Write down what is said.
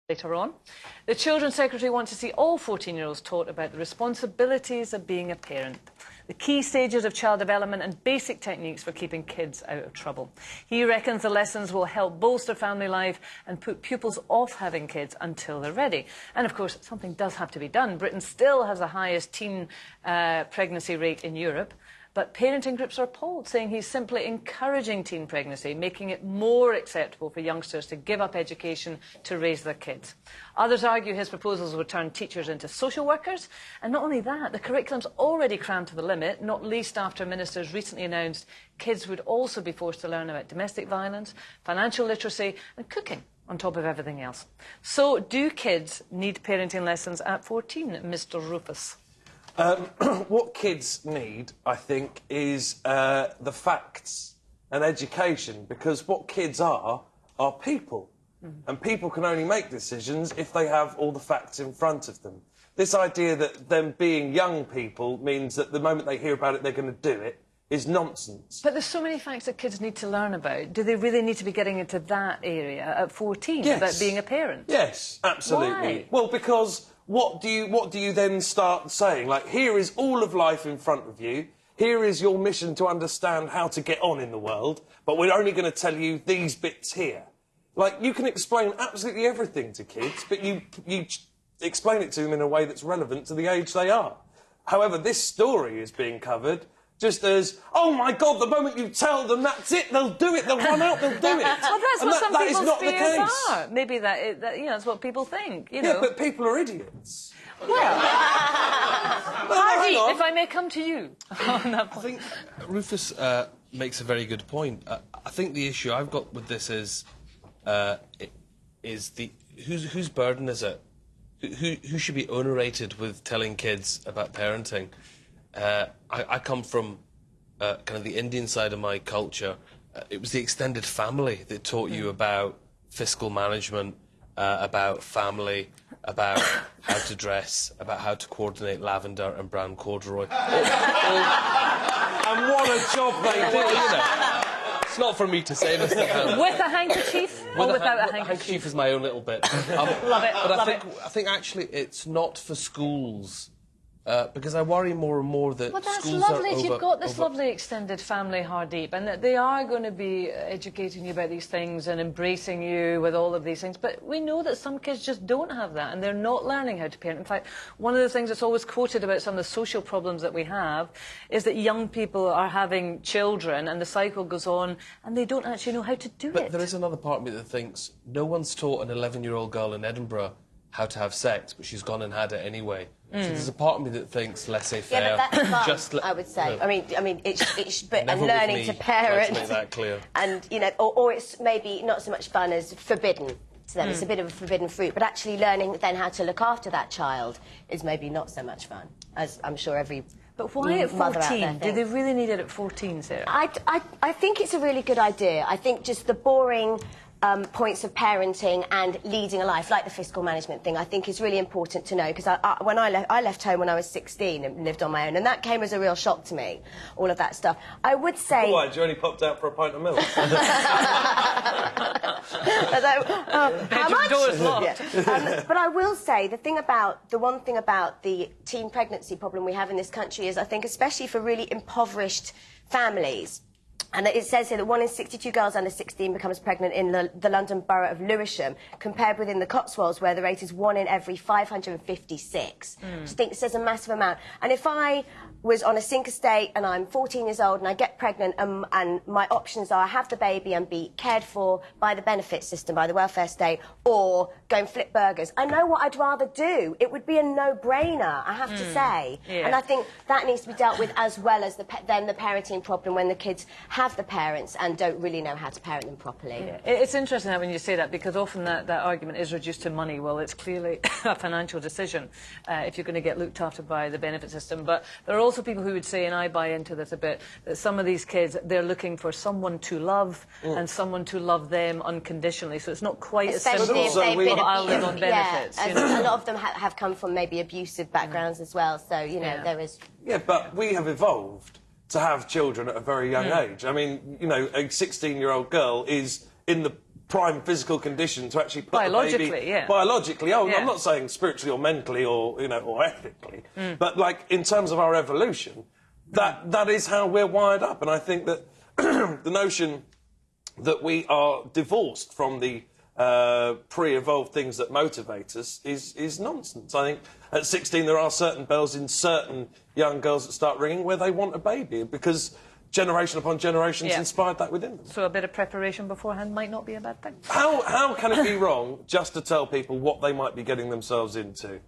later on. The Children's Secretary wants to see all 14-year-olds taught about the responsibilities of being a parent, the key stages of child development and basic techniques for keeping kids out of trouble. He reckons the lessons will help bolster family life and put pupils off having kids until they're ready. And of course, something does have to be done. Britain still has the highest teen pregnancy rate in Europe. But parenting groups are appalled, saying he's simply encouraging teen pregnancy, making it more acceptable for youngsters to give up education to raise their kids. Others argue his proposals would turn teachers into social workers. And not only that, the curriculum's already crammed to the limit, not least after ministers recently announced kids would also be forced to learn about domestic violence, financial literacy and cooking, on top of everything else. So do kids need parenting lessons at 14, Mr. Rufus? What kids need, I think, is the facts and education, because what kids are people. And people can only make decisions if they have all the facts in front of them. This idea that them being young people means that the moment they hear about it, they're going to do it, is nonsense. But there's so many facts that kids need to learn about. Do they really need to be getting into that area at 14, yes. about being a parent? Yes, absolutely. Why? Well, because what do you then start saying? Like, here is all of life in front of you. Here is your mission to understand how to get on in the world, but we're only going to tell you these bits here. Like, you can explain absolutely everything to kids, but you explain it to them in a way that's relevant to the age they are. However, this story is being covered just as, oh my God, the moment you tell them that's it, they'll do it, they'll run out, they'll do it. Well, that's what some people's fears are. Maybe that's what people think, you know. Yeah, but people are idiots. Well, Hardy, if I may come to you on that point. I think Rufus makes a very good point. I think the issue I've got with this is whose burden is it? Who should be onerated with telling kids about parenting? I come from kind of the Indian side of my culture. It was the extended family that taught you about fiscal management, about family, about how to dress, about how to coordinate lavender and brown corduroy. And what a job they did, you know. It's not for me to say, Mr. Hannah. With a handkerchief or without a handkerchief? Handkerchief is my own little bit. Love it, but I think actually it's not for schools. Because I worry more and more that well, that's schools lovely. are If you've got this lovely extended family, Hardeep, and that they are going to be educating you about these things and embracing you with all of these things. But we know that some kids just don't have that, and they're not learning how to parent. In fact, one of the things that's always quoted about some of the social problems that we have is that young people are having children, and the cycle goes on, and they don't actually know how to do it. But there is another part of me that thinks no one's taught an 11-year-old girl in Edinburgh how to have sex, but she's gone and had it anyway. So there's a part of me that thinks laissez-faire. Yeah, but that's fun, I would say. No. I mean, it's but and learning to parent. Let's make that clear. And you know, or it's maybe not so much fun as forbidden to them. It's a bit of a forbidden fruit. But actually, learning then how to look after that child is maybe not so much fun, as I'm sure every. But why at 14? Do they really need it at 14, Sarah? I think it's a really good idea. I think just the boring points of parenting and leading a life, like the fiscal management thing, I think is really important to know, because when I left home when I was 16 and lived on my own, and that came as a real shock to me, all of that stuff. I would say... Why, you only popped out for a pint of milk? How much? Door's locked. Yeah. But I will say, the one thing about the teen pregnancy problem we have in this country is, I think, especially for really impoverished families, and it says here that 1 in 62 girls under 16 becomes pregnant in the London borough of Lewisham, compared with in the Cotswolds, where the rate is 1 in every 556. I just think it says a massive amount. And if I was on a sink estate and I'm 14 years old and I get pregnant and my options are have the baby and be cared for by the benefit system, by the welfare state, or go and flip burgers, I know what I'd rather do. It would be a no-brainer, I have to say. Yeah. And I think that needs to be dealt with, as well as the parenting problem when the kids have the parents and don't really know how to parent them properly. Yeah. It's interesting when you say that, because often that argument is reduced to money. Well, it's clearly a financial decision if you're going to get looked after by the benefit system. But there are also people who would say, and I buy into this a bit, that some of these kids, they're looking for someone to love and someone to love them unconditionally. So it's not quite as simple as I'll live on benefits. Yeah, you know? a lot of them have come from maybe abusive backgrounds as well. So, you know, there is... Yeah, but we have evolved to have children at a very young age. I mean, you know, a 16-year-old girl is in the prime physical condition to actually put Biologically, a baby... yeah. Biologically, Yeah. I'm not saying spiritually or mentally or, you know, or ethically, but, like, in terms of our evolution, that is how we're wired up. And I think that the notion that we are divorced from the pre-evolved things that motivate us is nonsense. I think at 16 there are certain bells in certain young girls that start ringing where they want a baby, because generation upon generations inspired that within them. So a bit of preparation beforehand might not be a bad thing. How can it be wrong just to tell people what they might be getting themselves into?